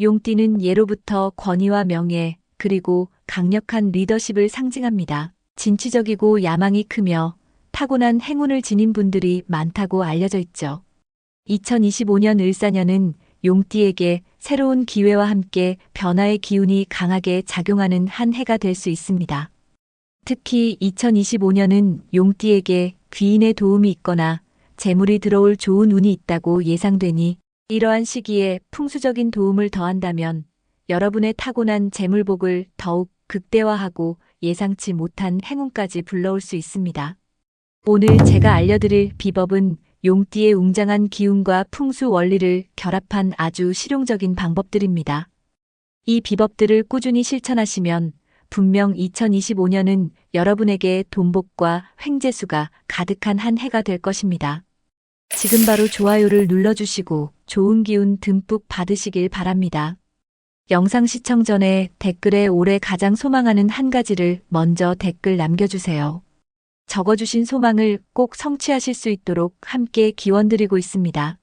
용띠는 예로부터 권위와 명예, 그리고 강력한 리더십을 상징합니다. 진취적이고 야망이 크며 타고난 행운을 지닌 분들이 많다고 알려져 있죠. 2025년 을사년은 용띠에게 새로운 기회와 함께 변화의 기운이 강하게 작용하는 한 해가 될 수 있습니다. 특히 2025년은 용띠에게 귀인의 도움이 있거나 재물이 들어올 좋은 운이 있다고 예상되니 이러한 시기에 풍수적인 도움을 더한다면 여러분의 타고난 재물복을 더욱 극대화하고 예상치 못한 행운까지 불러올 수 있습니다. 오늘 제가 알려드릴 비법은 용띠의 웅장한 기운과 풍수 원리를 결합한 아주 실용적인 방법들입니다. 이 비법들을 꾸준히 실천하시면 분명 2025년은 여러분에게 돈복과 횡재수가 가득한 한 해가 될 것입니다. 지금 바로 좋아요를 눌러주시고 좋은 기운 듬뿍 받으시길 바랍니다. 영상 시청 전에 댓글에 올해 가장 소망하는 한 가지를 먼저 댓글 남겨주세요. 적어주신 소망을 꼭 성취하실 수 있도록 함께 기원드리고 있습니다.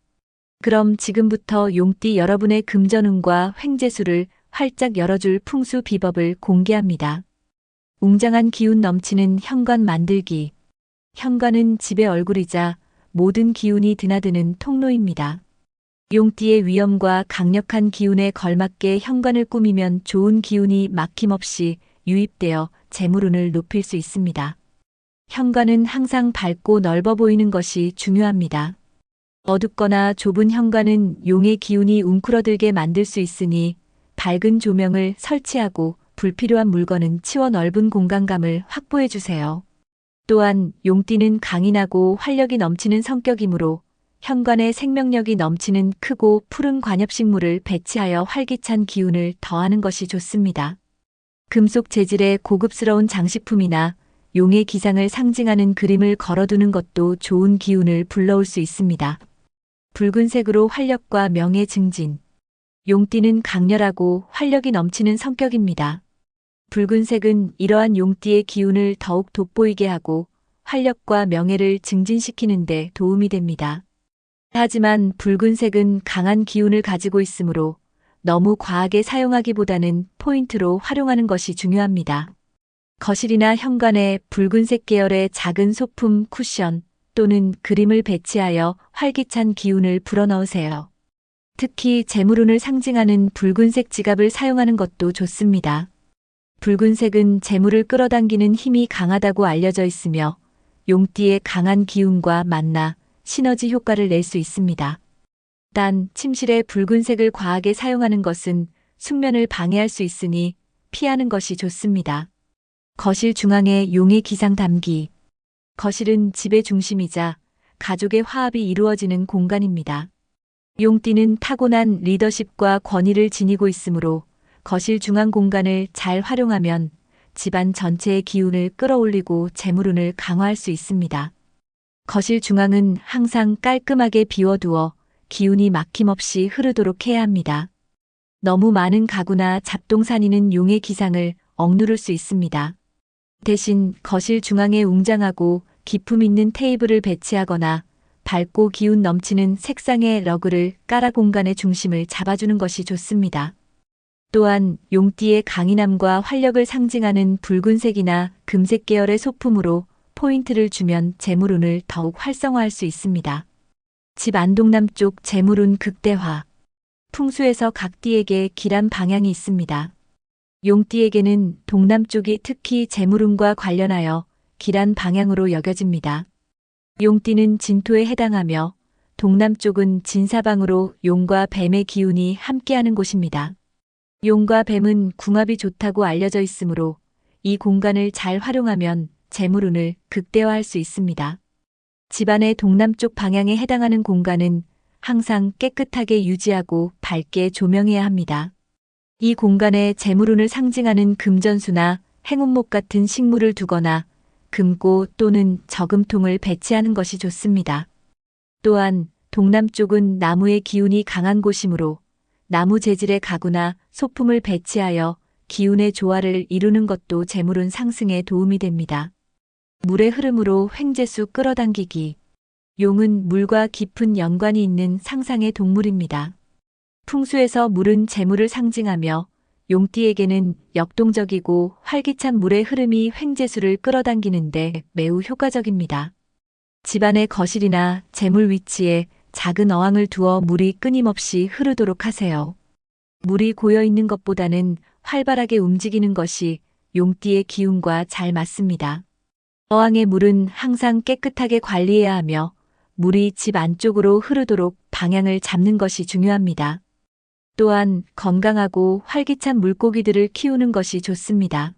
그럼 지금부터 용띠 여러분의 금전운과 횡재수를 활짝 열어줄 풍수 비법을 공개합니다. 웅장한 기운 넘치는 현관 만들기. 현관은 집의 얼굴이자 모든 기운이 드나드는 통로입니다. 용띠의 위엄과 강력한 기운에 걸맞게 현관을 꾸미면 좋은 기운이 막힘없이 유입되어 재물운을 높일 수 있습니다. 현관은 항상 밝고 넓어 보이는 것이 중요합니다. 어둡거나 좁은 현관은 용의 기운이 웅크러들게 만들 수 있으니 밝은 조명을 설치하고 불필요한 물건은 치워 넓은 공간감을 확보해 주세요. 또한 용띠는 강인하고 활력이 넘치는 성격이므로 현관에 생명력이 넘치는 크고 푸른 관엽식물을 배치하여 활기찬 기운을 더하는 것이 좋습니다. 금속 재질의 고급스러운 장식품이나 용의 기상을 상징하는 그림을 걸어두는 것도 좋은 기운을 불러올 수 있습니다. 붉은색으로 활력과 명예 증진. 용띠는 강렬하고 활력이 넘치는 성격입니다. 붉은색은 이러한 용띠의 기운을 더욱 돋보이게 하고 활력과 명예를 증진시키는 데 도움이 됩니다. 하지만 붉은색은 강한 기운을 가지고 있으므로 너무 과하게 사용하기보다는 포인트로 활용하는 것이 중요합니다. 거실이나 현관에 붉은색 계열의 작은 소품, 쿠션 또는 그림을 배치하여 활기찬 기운을 불어넣으세요. 특히 재물운을 상징하는 붉은색 지갑을 사용하는 것도 좋습니다. 붉은색은 재물을 끌어당기는 힘이 강하다고 알려져 있으며 용띠의 강한 기운과 만나 시너지 효과를 낼 수 있습니다. 단, 침실에 붉은색을 과하게 사용하는 것은 숙면을 방해할 수 있으니 피하는 것이 좋습니다. 거실 중앙에 용의 기상 담기. 거실은 집의 중심이자 가족의 화합이 이루어지는 공간입니다. 용띠는 타고난 리더십과 권위를 지니고 있으므로 거실 중앙 공간을 잘 활용하면 집안 전체의 기운을 끌어올리고 재물운을 강화할 수 있습니다. 거실 중앙은 항상 깔끔하게 비워두어 기운이 막힘없이 흐르도록 해야 합니다. 너무 많은 가구나 잡동사니는 용의 기상을 억누를 수 있습니다. 대신 거실 중앙에 웅장하고 기품 있는 테이블을 배치하거나 밝고 기운 넘치는 색상의 러그를 깔아 공간의 중심을 잡아주는 것이 좋습니다. 또한 용띠의 강인함과 활력을 상징하는 붉은색이나 금색 계열의 소품으로 포인트를 주면 재물운을 더욱 활성화할 수 있습니다. 집 안동남쪽 재물운 극대화. 풍수에서 각 띠에게 길한 방향이 있습니다. 용띠에게는 동남쪽이 특히 재물운과 관련하여 길한 방향으로 여겨집니다. 용띠는 진토에 해당하며 동남쪽은 진사방으로 용과 뱀의 기운이 함께하는 곳입니다. 용과 뱀은 궁합이 좋다고 알려져 있으므로 이 공간을 잘 활용하면 재물운을 극대화할 수 있습니다. 집안의 동남쪽 방향에 해당하는 공간은 항상 깨끗하게 유지하고 밝게 조명해야 합니다. 이 공간에 재물운을 상징하는 금전수나 행운목 같은 식물을 두거나 금고 또는 저금통을 배치하는 것이 좋습니다. 또한 동남쪽은 나무의 기운이 강한 곳이므로 나무 재질의 가구나 소품을 배치하여 기운의 조화를 이루는 것도 재물운 상승에 도움이 됩니다. 물의 흐름으로 횡재수 끌어당기기. 용은 물과 깊은 연관이 있는 상상의 동물입니다. 풍수에서 물은 재물을 상징하며 용띠에게는 역동적이고 활기찬 물의 흐름이 횡재수를 끌어당기는데 매우 효과적입니다. 집안의 거실이나 재물 위치에 작은 어항을 두어 물이 끊임없이 흐르도록 하세요. 물이 고여 있는 것보다는 활발하게 움직이는 것이 용띠의 기운과 잘 맞습니다. 어항의 물은 항상 깨끗하게 관리해야 하며 물이 집 안쪽으로 흐르도록 방향을 잡는 것이 중요합니다. 또한 건강하고 활기찬 물고기들을 키우는 것이 좋습니다.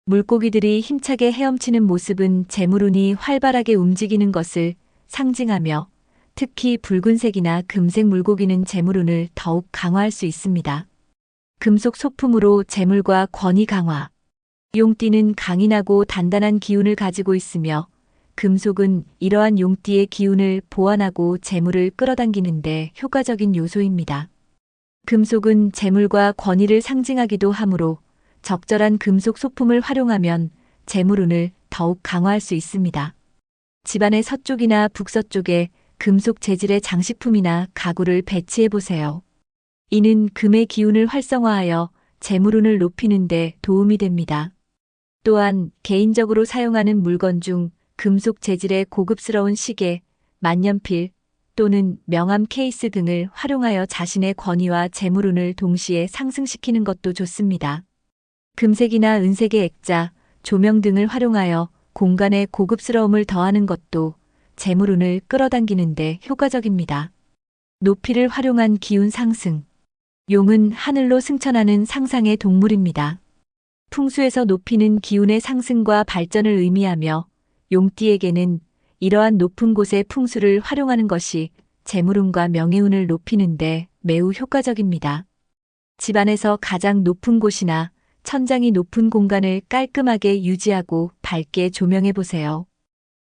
물고기들이 힘차게 헤엄치는 모습은 재물운이 활발하게 움직이는 것을 상징하며 특히 붉은색이나 금색 물고기는 재물운을 더욱 강화할 수 있습니다. 금속 소품으로 재물과 권위 강화. 용띠는 강인하고 단단한 기운을 가지고 있으며 금속은 이러한 용띠의 기운을 보완하고 재물을 끌어당기는데 효과적인 요소입니다. 금속은 재물과 권위를 상징하기도 하므로 적절한 금속 소품을 활용하면 재물운을 더욱 강화할 수 있습니다. 집안의 서쪽이나 북서쪽에 금속 재질의 장식품이나 가구를 배치해 보세요. 이는 금의 기운을 활성화하여 재물운을 높이는 데 도움이 됩니다. 또한 개인적으로 사용하는 물건 중 금속 재질의 고급스러운 시계, 만년필 또는 명함 케이스 등을 활용하여 자신의 권위와 재물운을 동시에 상승시키는 것도 좋습니다. 금색이나 은색의 액자, 조명 등을 활용하여 공간에 고급스러움을 더하는 것도 재물운을 끌어당기는 데 효과적입니다. 높이를 활용한 기운 상승. 용은 하늘로 승천하는 상상의 동물입니다. 풍수에서 높이는 기운의 상승과 발전을 의미하며 용띠에게는 이러한 높은 곳의 풍수를 활용하는 것이 재물운과 명예운을 높이는데 매우 효과적입니다. 집안에서 가장 높은 곳이나 천장이 높은 공간을 깔끔하게 유지하고 밝게 조명해 보세요.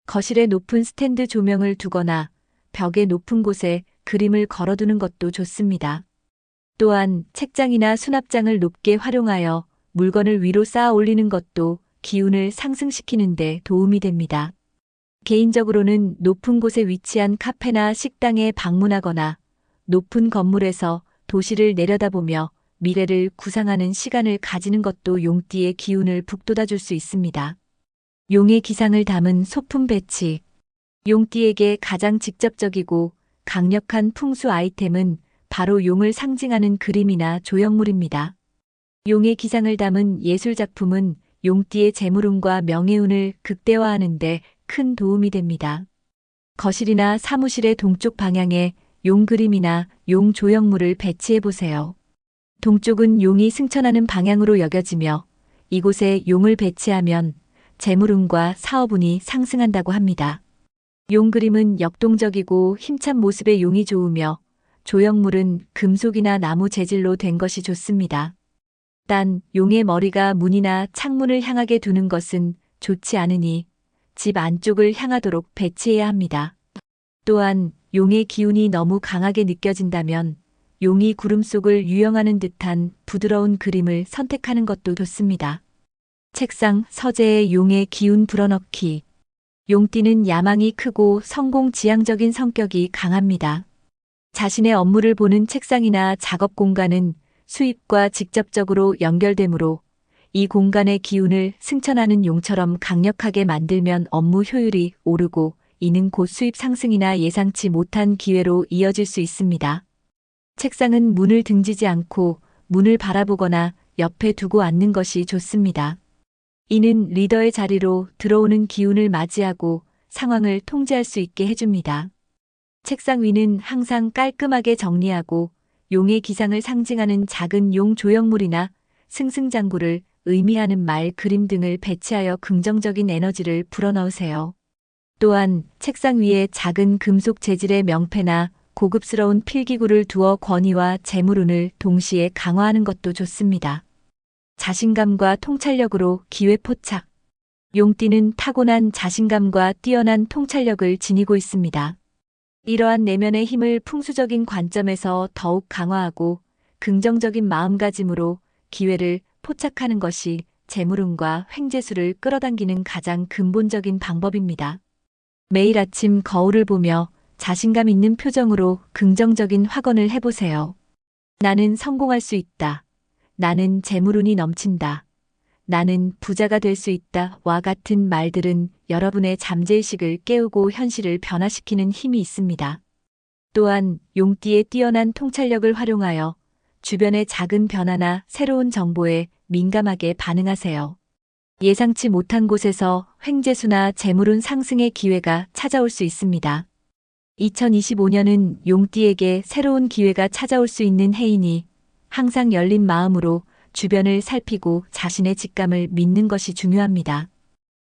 거실에 높은 스탠드 조명을 두거나 벽의 높은 곳에 그림을 걸어두는 것도 좋습니다. 또한 책장이나 수납장을 높게 활용하여 물건을 위로 쌓아 올리는 것도 기운을 상승시키는 데 도움이 됩니다. 개인적으로는 높은 곳에 위치한 카페나 식당에 방문하거나 높은 건물에서 도시를 내려다보며 미래를 구상하는 시간을 가지는 것도 용띠의 기운을 북돋아줄 수 있습니다. 용의 기상을 담은 소품 배치. 용띠에게 가장 직접적이고 강력한 풍수 아이템은 바로 용을 상징하는 그림이나 조형물입니다. 용의 기상을 담은 예술작품은 용띠의 재물운과 명예운을 극대화하는 데 큰 도움이 됩니다. 거실이나 사무실의 동쪽 방향에 용 그림이나 용 조형물을 배치해 보세요. 동쪽은 용이 승천하는 방향으로 여겨지며 이곳에 용을 배치하면 재물운과 사업운이 상승한다고 합니다. 용 그림은 역동적이고 힘찬 모습의 용이 좋으며 조형물은 금속이나 나무 재질로 된 것이 좋습니다. 단 용의 머리가 문이나 창문을 향하게 두는 것은 좋지 않으니 집 안쪽을 향하도록 배치해야 합니다. 또한 용의 기운이 너무 강하게 느껴진다면 용이 구름 속을 유영하는 듯한 부드러운 그림을 선택하는 것도 좋습니다. 책상, 서재에 용의 기운 불어넣기. 용띠는 야망이 크고 성공지향적인 성격이 강합니다. 자신의 업무를 보는 책상이나 작업 공간은 수입과 직접적으로 연결되므로 이 공간의 기운을 승천하는 용처럼 강력하게 만들면 업무 효율이 오르고 이는 곧 수입 상승이나 예상치 못한 기회로 이어질 수 있습니다. 책상은 문을 등지지 않고 문을 바라보거나 옆에 두고 앉는 것이 좋습니다. 이는 리더의 자리로 들어오는 기운을 맞이하고 상황을 통제할 수 있게 해줍니다. 책상 위는 항상 깔끔하게 정리하고 용의 기상을 상징하는 작은 용 조형물이나 승승장구를 의미하는 말, 그림 등을 배치하여 긍정적인 에너지를 불어넣으세요. 또한 책상 위에 작은 금속 재질의 명패나 고급스러운 필기구를 두어 권위와 재물운을 동시에 강화하는 것도 좋습니다. 자신감과 통찰력으로 기회 포착. 용띠는 타고난 자신감과 뛰어난 통찰력을 지니고 있습니다. 이러한 내면의 힘을 풍수적인 관점에서 더욱 강화하고 긍정적인 마음가짐으로 기회를 포착하는 것이 재물운과 횡재수를 끌어당기는 가장 근본적인 방법입니다. 매일 아침 거울을 보며 자신감 있는 표정으로 긍정적인 확언을 해보세요. 나는 성공할 수 있다. 나는 재물운이 넘친다. 나는 부자가 될 수 있다. 와 같은 말들은 여러분의 잠재의식을 깨우고 현실을 변화시키는 힘이 있습니다. 또한 용띠의 뛰어난 통찰력을 활용하여 주변의 작은 변화나 새로운 정보에 민감하게 반응하세요. 예상치 못한 곳에서 횡재수나 재물운 상승의 기회가 찾아올 수 있습니다. 2025년은 용띠에게 새로운 기회가 찾아올 수 있는 해이니 항상 열린 마음으로 주변을 살피고 자신의 직감을 믿는 것이 중요합니다.